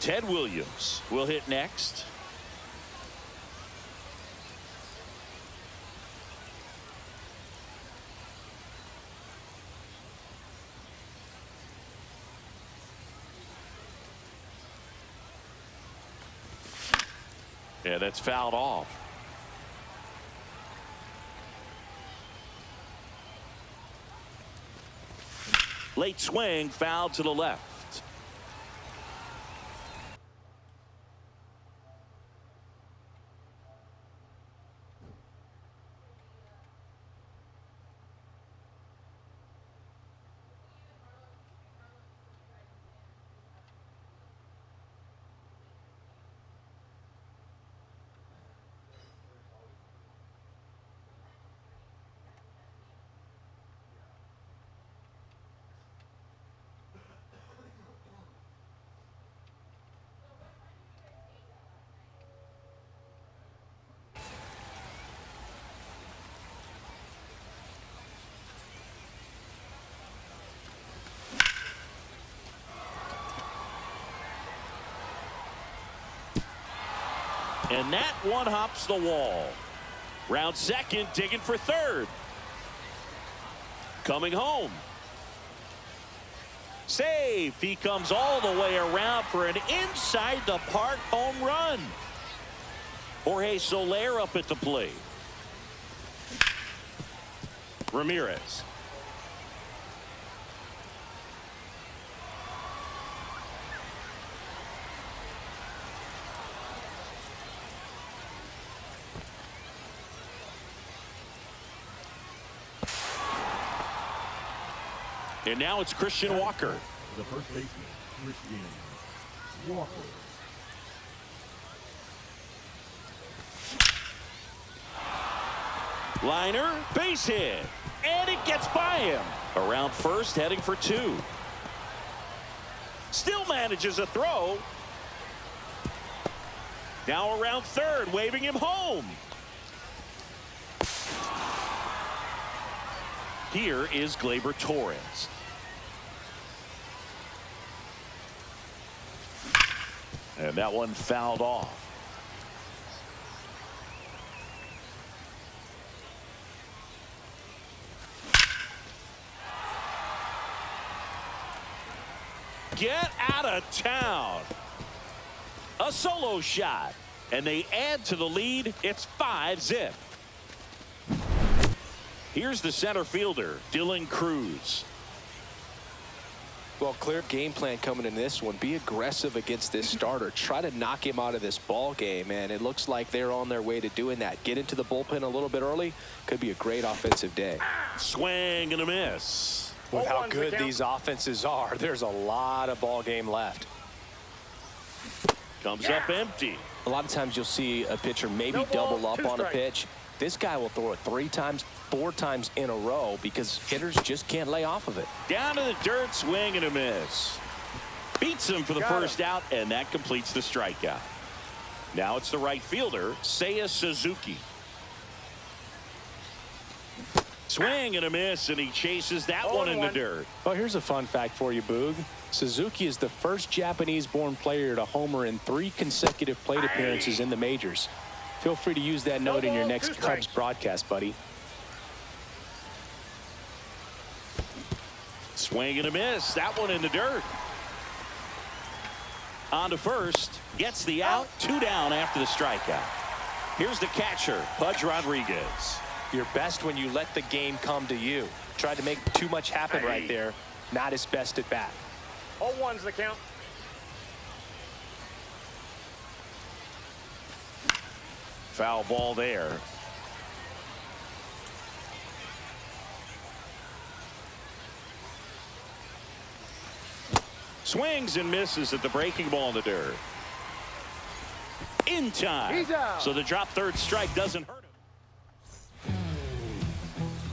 Ted Williams will hit next. Yeah, that's fouled off. Late swing, foul to the left. And that one hops the wall. Round second, digging for third. Coming home. Safe. He comes all the way around for an inside the park home run. Jorge Soler up at the plate. Ramirez. And now it's Christian Walker. The first baseman, Christian Walker. Liner, base hit, and it gets by him. Around first, heading for two. Still manages a throw. Now around third, waving him home. Here is Gleyber Torres. And that one fouled off. Get out of town. A solo shot. And they add to the lead. It's 5-zip. Here's the center fielder, Dylan Cruz. Well, clear game plan coming in this one. Be aggressive against this starter. Try to knock him out of this ball game, and it looks like they're on their way to doing that. Get into the bullpen a little bit early. Could be a great offensive day. Swing and a miss. With how good these offenses are, there's a lot of ball game left. Comes up empty. A lot of times you'll see a pitcher maybe double up on a pitch. This guy will throw it 3 times, 4 times in a row because hitters just can't lay off of it. Down to the dirt, swing and a miss. Beats him for the first out, and that completes the strikeout. Now it's the right fielder, Seiya Suzuki. Swing and a miss, and he chases that one in the dirt. Well, here's a fun fact for you, Boog. Suzuki is the first Japanese-born player to homer in 3 consecutive plate appearances in the majors. Feel free to use that note in your next Cubs broadcast, buddy. Swing and a miss. That one in the dirt. On to first. Gets the out. 2 down after the strikeout. Here's the catcher, Pudge Rodriguez. You're best when you let the game come to you. Tried to make too much happen right there. Not his best at bat. 0-1's the count. Foul ball there. Swings and misses at the breaking ball in the dirt. In time. So the drop third strike doesn't hurt him.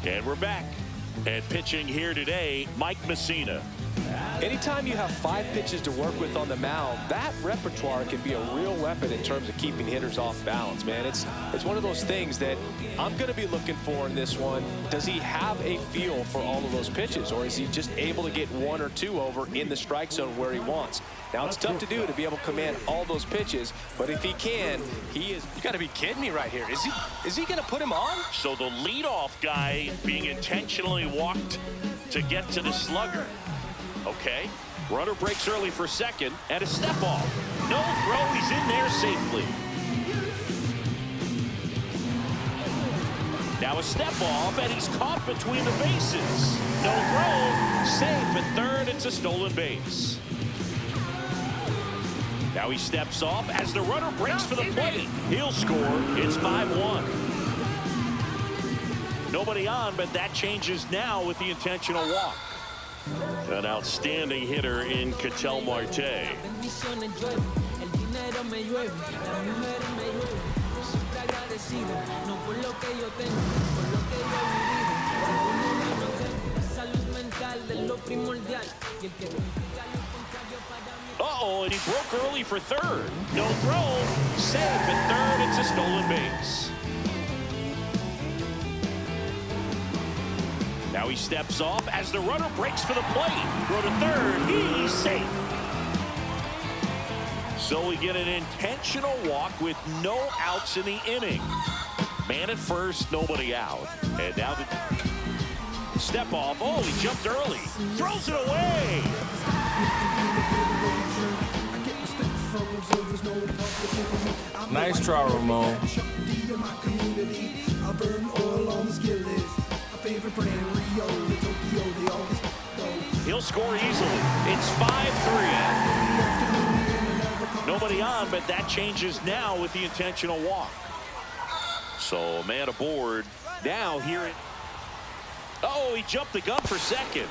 And we're back. And pitching here today, Mike Messina. Anytime you have 5 pitches to work with on the mound, that repertoire can be a real weapon in terms of keeping hitters off balance, man. It's one of those things that I'm going to be looking for in this one. Does he have a feel for all of those pitches, or is he just able to get 1 or 2 over in the strike zone where he wants? Now, it's tough to do to be able to command all those pitches, but if he can, he is. You got to be kidding me right here. Is he going to put him on? So the leadoff guy being intentionally walked to get to the slugger. Okay, runner breaks early for second, and a step off. No throw, he's in there safely. Now a step off, and he's caught between the bases. No throw, safe at third, it's a stolen base. Now he steps off as the runner breaks for the plate. He'll score, it's 5-1. Nobody on, but that changes now with the intentional walk. An outstanding hitter in Ketel Marte. Uh-oh, and he broke early for third. No throw, safe at third, it's a stolen base. Now he steps off as the runner breaks for the plate. Throw to third, he's safe. So we get an intentional walk with no outs in the inning. Man at first, nobody out. And now the step off. Oh, he jumped early. Throws it away. Nice try, Ramon. He'll score easily. It's 5-3. Nobody on, but that changes now with the intentional walk. So a man aboard. Now here it. Oh, he jumped the gun for second.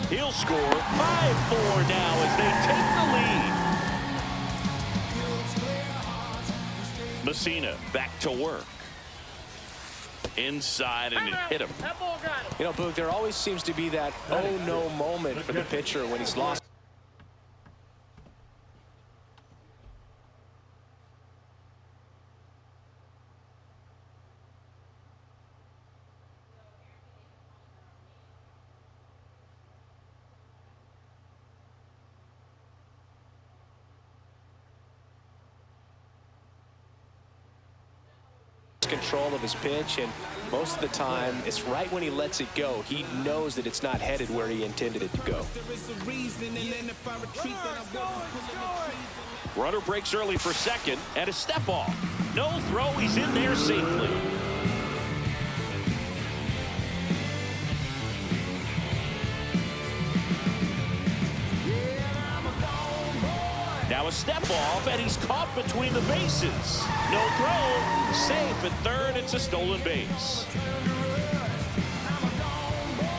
He'll score 5-4 now as they take the lead. Messina back to work. Inside, and it hit him. You know, Boog, there always seems to be that oh no moment for the pitcher when he's lost. Control of his pitch, and most of the time it's right when he lets it go. He knows that it's not headed where he intended it to go. Runner breaks early for second, and a step off. No throw, he's in there safely. Now a step off, and he's caught between the bases. No throw, safe at third, it's a stolen base.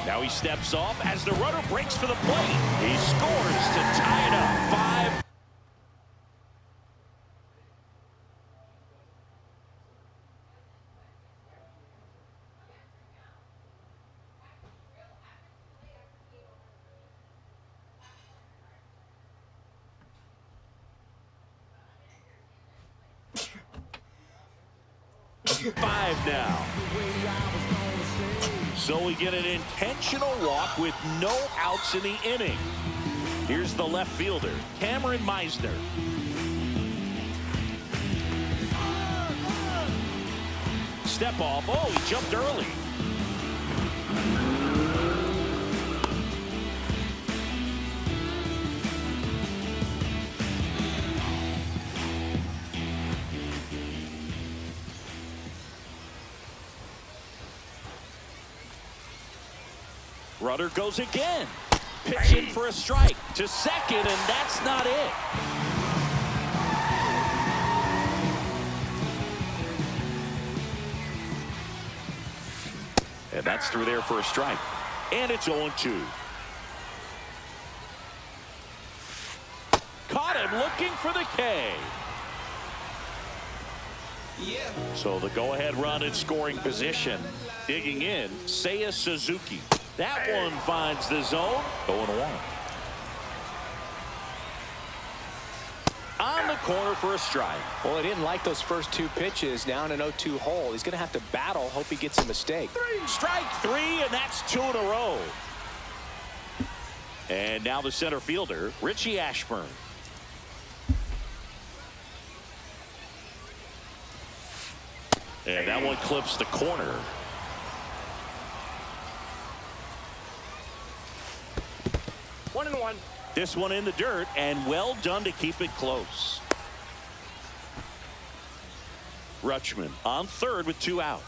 Now he steps off as the runner breaks for the plate. He scores to tie it up. 5. Now. So we get an intentional walk with no outs in the inning. Here's the left fielder, Cameron Meisner. Step off. Oh, he jumped early. Runner goes again. Pitching for a strike to second, and that's not it. And that's through there for a strike. And it's 0-2. Caught him looking for the K. So the go-ahead run in scoring position. Digging in, Seiya Suzuki. That one finds the zone. 0-1. On the corner for a strike. Well, he didn't like those first two pitches. Now in an 0-2 hole. He's going to have to battle. Hope he gets a mistake. Strike three, and that's 2 in a row. And now the center fielder, Richie Ashburn. And that one clips the corner. One and one. This one in the dirt, and well done to keep it close. Rutschman on third with 2 out.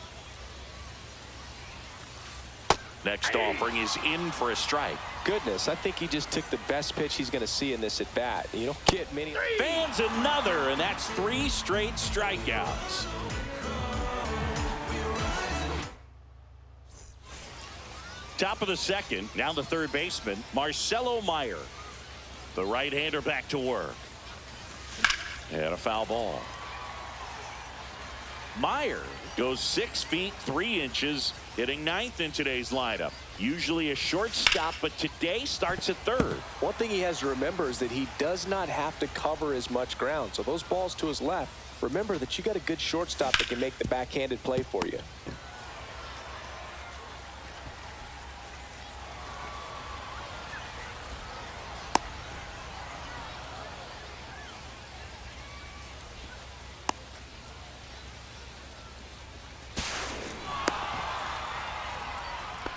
Next offering is in for a strike. Goodness, I think he just took the best pitch he's going to see in this at bat. You don't get many. Fans another, and that's 3 straight strikeouts. Top of the second, now the third baseman, Marcelo Meyer. The right-hander back to work. And a foul ball. Meyer goes 6 feet 3 inches, hitting 9th in today's lineup. Usually a shortstop, but today starts at third. One thing he has to remember is that he does not have to cover as much ground. So those balls to his left, remember that you got a good shortstop that can make the backhanded play for you.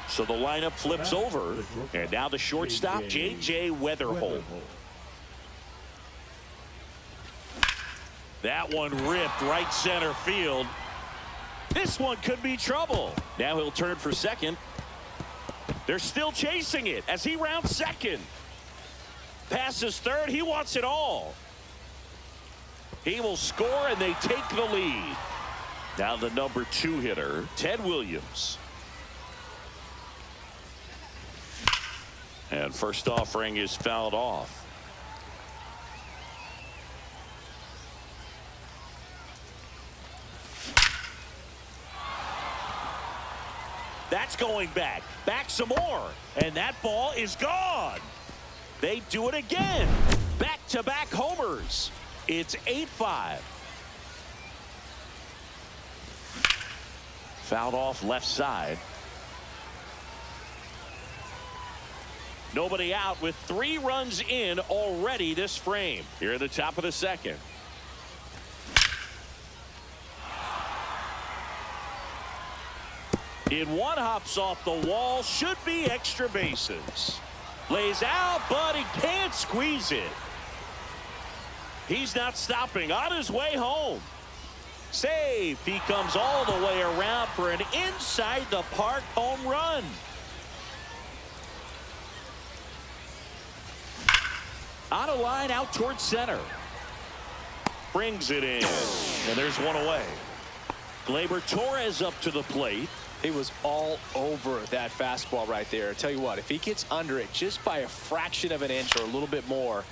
So the lineup flips over, and now the shortstop, J.J. Weatherholt. That one ripped right center field. This one could be trouble. Now he'll turn for second. They're still chasing it as he rounds second. Passes third. He wants it all. He will score, and they take the lead. Now the number 2 hitter, Ted Williams. And first offering is fouled off. That's going back. Back some more. And that ball is gone. They do it again. Back-to-back homers. It's 8-5. Fouled off left side. Nobody out with 3 runs in already this frame. Here at the top of the second. In one, hops off the wall. Should be extra bases. Lays out, but he can't squeeze it. He's not stopping. On his way home. Save. He comes all the way around for an inside the park home run. On a line out towards center. Brings it in. And there's one away. Gleyber Torres up to the plate. He was all over that fastball right there. I tell you what, if he gets under it just by a fraction of an inch or a little bit more,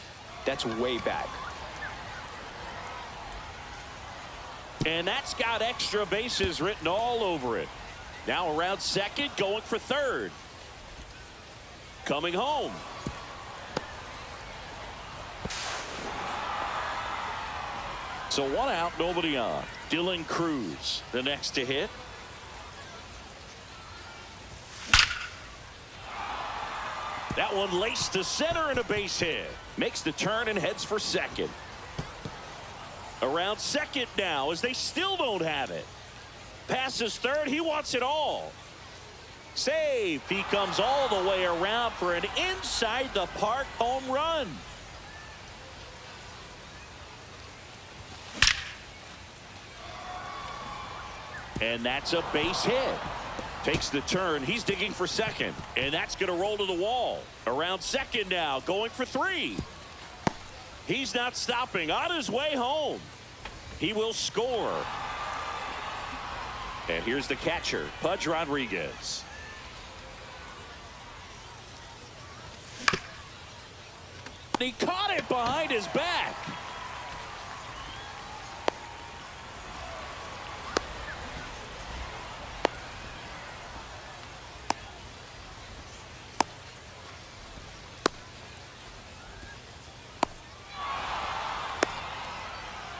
that's way back. And that's got extra bases written all over it. Now around second, going for third. Coming home. So 1 out, nobody on. Dylan Cruz, the next to hit. That one laced to center and a base hit. Makes the turn and heads for second. Around second now as they still don't have it. Passes third. He wants it all. Save. He comes all the way around for an inside the park home run. And that's a base hit. Takes the turn. He's digging for second. And that's going to roll to the wall. Around second now. Going for 3. He's not stopping. On his way home. He will score. And here's the catcher, Pudge Rodriguez. He caught it behind his back.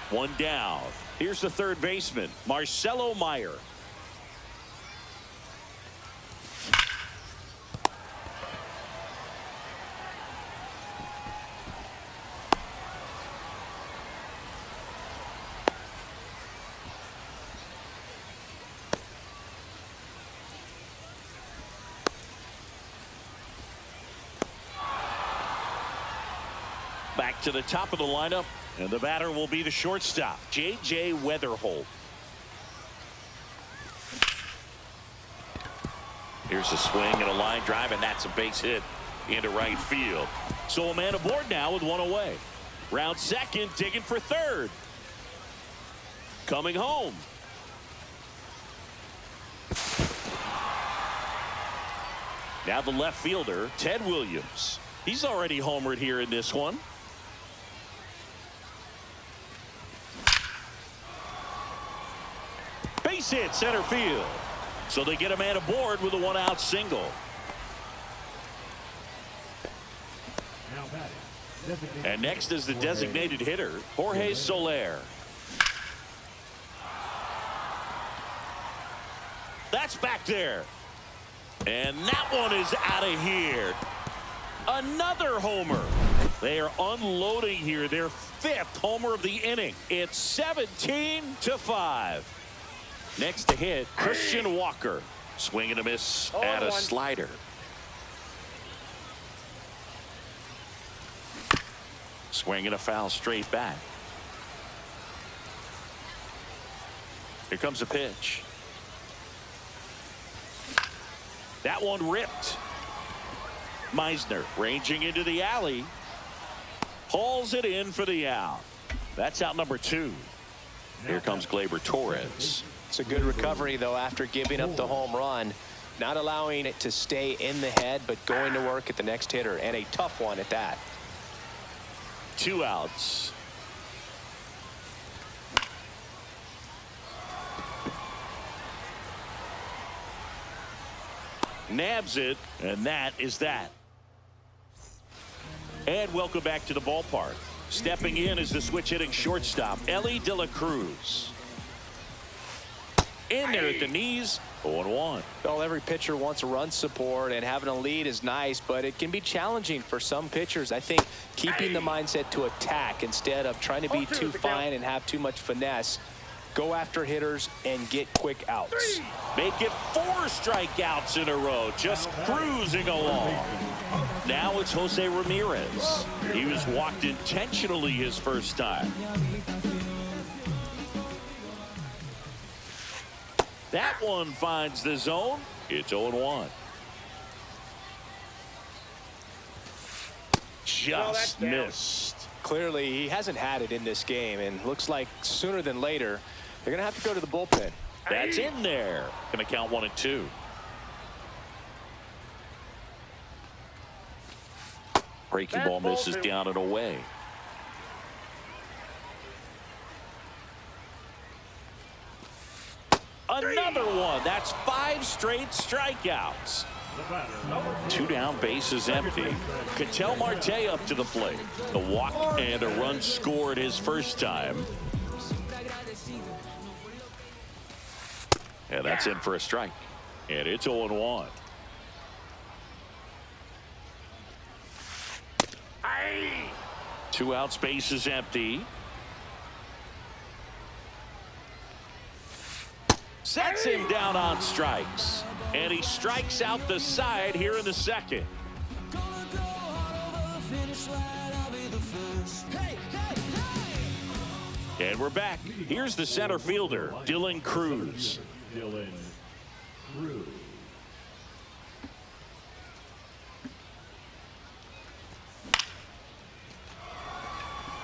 One down. Here's the third baseman, Marcelo Meyer. Back to the top of the lineup, and the batter will be the shortstop, J.J. Weatherholt. Here's a swing and a line drive, and that's a base hit into right field. So a man aboard now with one away. Round second, digging for third. Coming home. Now the left fielder, Ted Williams. He's already homered here in this one. Base hit center field. So they get a man aboard with a one-out single. And next is the designated hitter, Jorge Soler. That's back there. And that one is out of here. Another homer. They are unloading here their fifth homer of the inning. It's 17-5. Next to hit, Christian Walker. Swing and a miss at a slider. Swing and a foul straight back. Here comes a pitch. That one ripped. Meisner ranging into the alley. Hauls it in for the out. That's out number 2. Here comes Gleyber Torres. It's a good recovery, though, after giving up the home run. Not allowing it to stay in the head, but going to work at the next hitter, and a tough one at that. 2 outs. Nabs it, and that is that. And welcome back to the ballpark. Stepping in is the switch hitting shortstop, Elly De La Cruz. In there at the knees, 0-1. Well, every pitcher wants run support, and having a lead is nice, but it can be challenging for some pitchers. I think keeping the mindset to attack instead of trying to be too fine and have too much finesse. Go after hitters and get quick outs. Make it 4 strikeouts in a row, just cruising along. Now it's Jose Ramirez. He was walked intentionally his first time. That one finds the zone. It's 0-1. Just missed. Clearly, he hasn't had it in this game, and looks like sooner than later, they're going to have to go to the bullpen. That's in there. Going to count 1 and 2. Breaking ball misses down and away. Another one. That's 5 straight strikeouts. 2 down, bases empty. Ketel Marte up to the plate. The walk and a run scored his first time. And that's in for a strike. And it's 0-1. 2 outs, bases empty. Sets him down on strikes. And he strikes out the side here in the second. And we're back. Here's the center fielder, Dylan Cruz.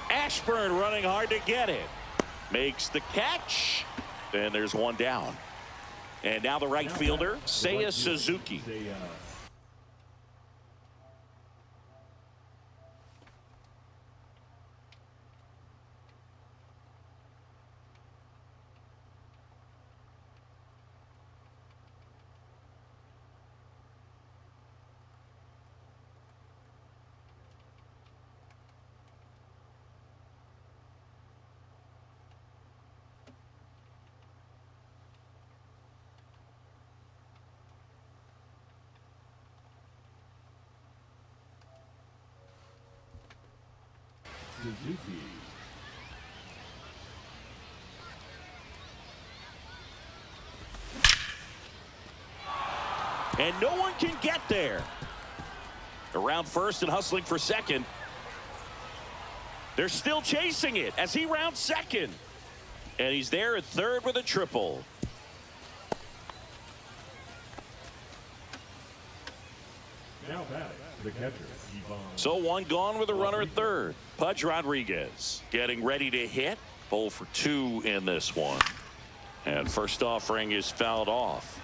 Ashburn running hard to get it. Makes the catch. And there's 1 down. And now the right fielder, Seiya Suzuki. Suzuki. And no one can get there. Around first and hustling for second. They're still chasing it as he rounds second. And he's there at third with a triple. Now batting, the catcher, Yvonne. So one gone with a runner at third. Pudge Rodriguez getting ready to hit. 0 for 2 in this one. And first offering is fouled off.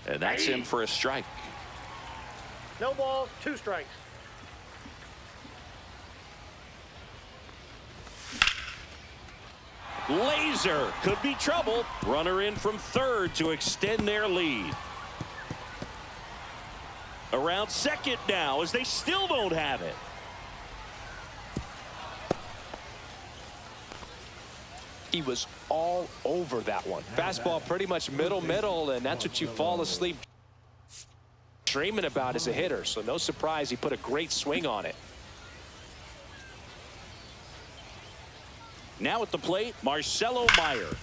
And that's in for a strike. No balls, 2 strikes. Laser could be trouble. Runner in from third to extend their lead. Around second now as they still don't have it. He was all over that one. Fastball pretty much middle, and that's what you fall asleep dreaming about as a hitter. So no surprise he put a great swing on it. Now at the plate, Marcelo Meyer.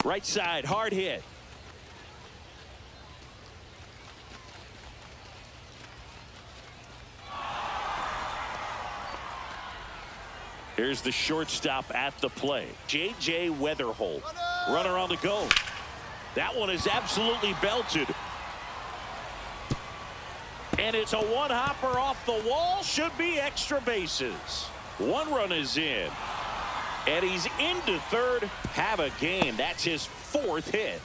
Right side, hard hit. Here's the shortstop at the plate, J.J. Weatherholt. Runner on the go. That one is absolutely belted. And it's a one-hopper off the wall. Should be extra bases. 1 run is in. And he's into third. Have a game. That's his 4th hit.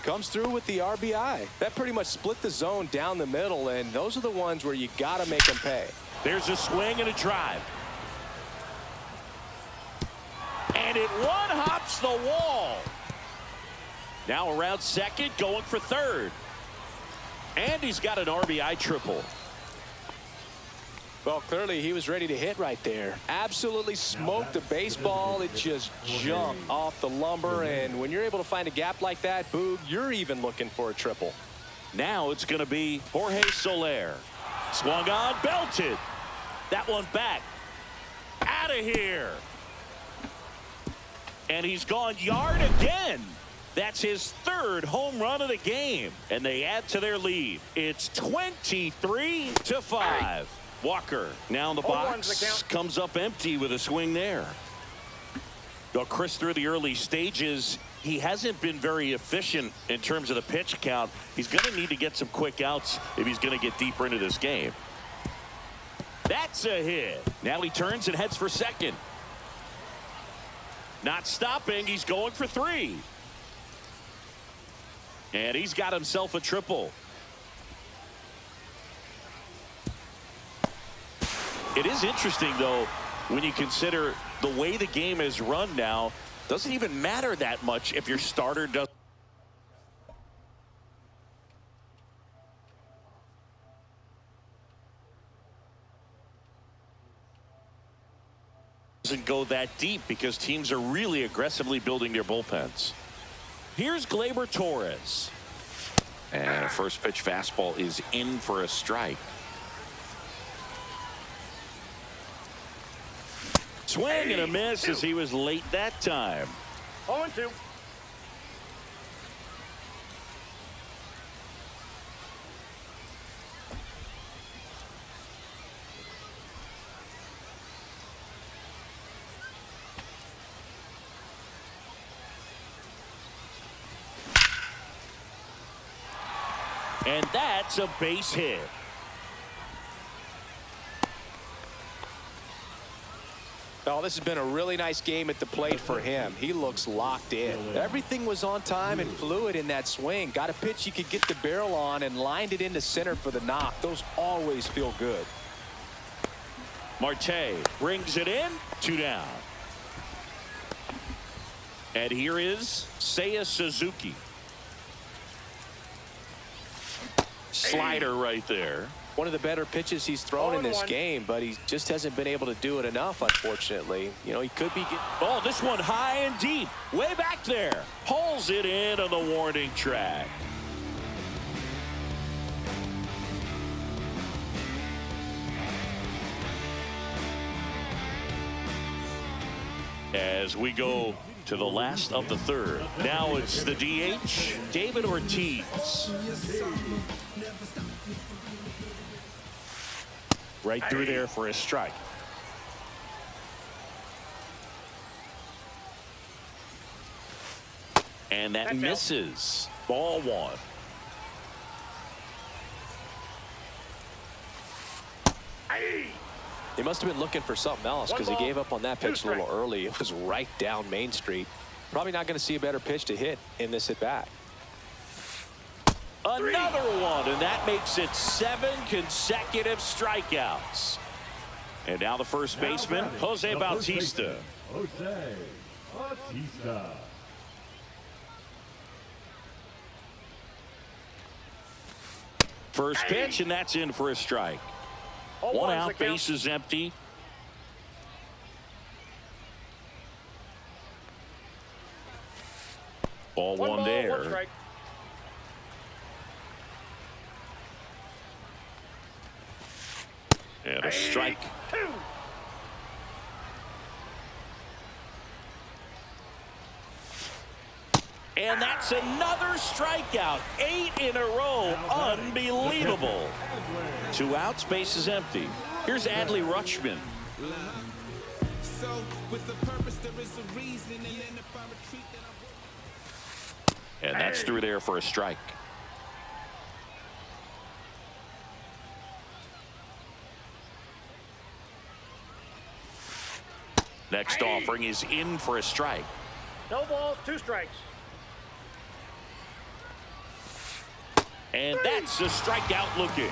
Comes through with the RBI. That pretty much split the zone down the middle, and those are the ones where you got to make them pay. There's a swing and a drive. And it one-hops the wall. Now around second, going for third. And he's got an RBI triple. Well, clearly he was ready to hit right there. Absolutely smoked the baseball. It just jumped off the lumber. And when you're able to find a gap like that, Boog, you're even looking for a triple. Now it's going to be Jorge Soler. Swung on, belted. That one back. Out of here. And he's gone yard again. That's his 3rd home run of the game. And they add to their lead. It's 23-5. Walker now in the box. Comes up empty with a swing there. Well, Chris, through the early stages, he hasn't been very efficient in terms of the pitch count. He's going to need to get some quick outs if he's going to get deeper into this game. That's a hit. Now he turns and heads for second. Not stopping. He's going for 3. And he's got himself a triple. It is interesting, though, when you consider the way the game is run now. Doesn't even matter that much if your starter doesn't go that deep because teams are really aggressively building their bullpens. Here's Gleyber Torres. And a first pitch fastball is in for a strike. Swing and a miss as he was late that time. 0-2. And that's a base hit. Oh, this has been a really nice game at the plate for him. He looks locked in. Everything was on time and fluid in that swing. Got a pitch he could get the barrel on and lined it into center for the knock. Those always feel good. Marte brings it in. 2 down. And here is Seiya Suzuki. Slider right there. One of the better pitches he's thrown in this game, but he just hasn't been able to do it enough, unfortunately. You know, he could be getting... Oh, this one high and deep. Way back there. Pulls it in on the warning track. As we go to the last of the third. Now it's the DH, David Ortiz. Right through there for a strike. And that misses. Ball 1. He must have been looking for something else because he gave up on that pitch a little early. It was right down Main Street. Probably not going to see a better pitch to hit in this at bat. Another one, and that makes it 7 consecutive strikeouts. And now the first baseman, Jose Bautista. Jose Bautista. First pitch, and that's in for a strike. 1 out, base is empty. Ball 1 there. And a strike. 2. And that's another strikeout. 8 in a row. Unbelievable. 2 outs, base is empty. Here's Adley Rutschman. And that's through there for a strike. Next offering is in for a strike. No balls, 2 strikes. And that's a strikeout looking.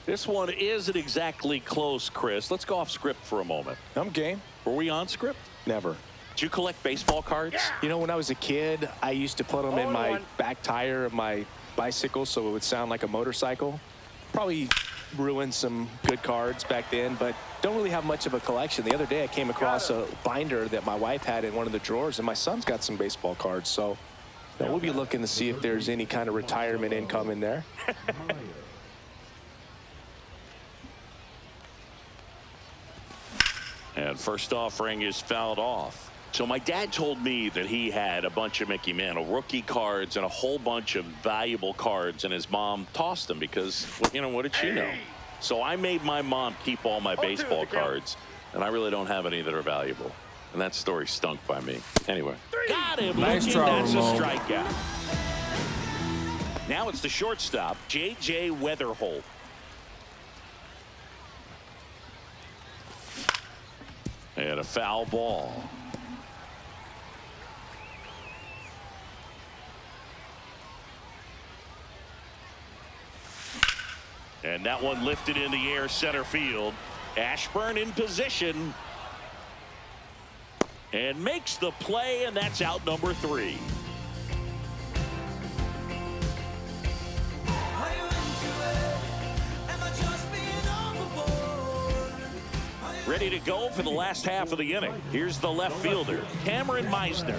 This one isn't exactly close, Chris. Let's go off script for a moment. I'm game. Were we on script? Never. Did you collect baseball cards? Yeah. You know, when I was a kid, I used to put them in my back tire of my bicycle so it would sound like a motorcycle. Probably ruined some good cards back then, but don't really have much of a collection. The other day I came across a binder that my wife had in one of the drawers, and my son's got some baseball cards. So you know, we'll be looking to see if there's any kind of retirement income in there. And first offering is fouled off. So my dad told me that he had a bunch of Mickey Mantle rookie cards and a whole bunch of valuable cards, and his mom tossed them because, well, you know, what did she know? So I made my mom keep all my baseball cards, and I really don't have any that are valuable. And that story stunk by me. Anyway. Got him. Nice looking. try, That's Ramon. a strikeout. Now it's the shortstop, J.J. Weatherholt. And a foul ball. And that one lifted in the air, center field. Ashburn in position. And makes the play, and that's out number 3. Ready to go for the last half of the inning. Here's the left fielder, Cameron Meisner.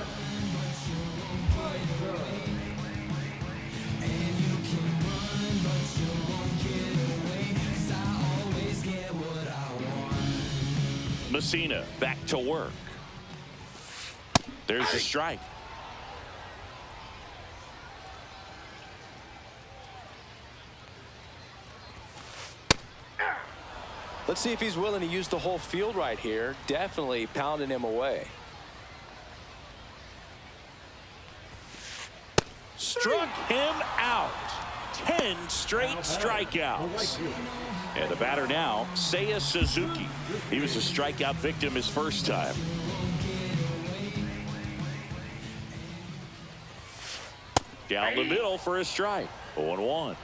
Messina back to work. There's a strike. Let's see if he's willing to use the whole field right here. Definitely pounding him away. Struck him out. 10 straight strikeouts. And the batter now, Seiya Suzuki. He was a strikeout victim his first time. Down the middle for a strike. 0-1.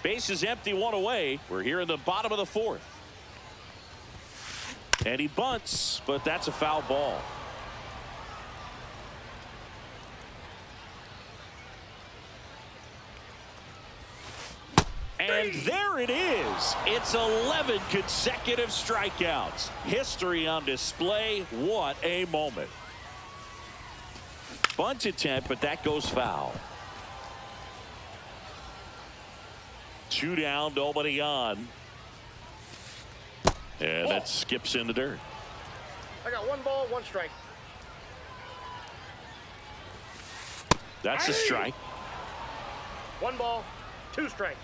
Base is empty, one away. We're here in the bottom of the fourth. And he bunts, but that's a foul ball. And there it is. It's 11 consecutive strikeouts. History on display. What a moment. Bunt attempt, but that goes foul. 2 down, nobody on. And that skips in the dirt. I got 1 ball, 1 strike. That's a strike. 1 ball, 2 strikes.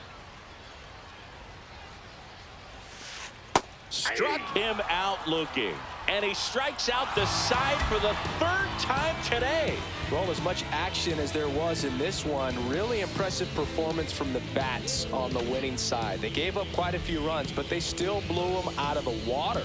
Struck him out looking. And he strikes out the side for the 3rd time today. Well, as much action as there was in this one, really impressive performance from the bats on the winning side. They gave up quite a few runs, but they still blew them out of the water.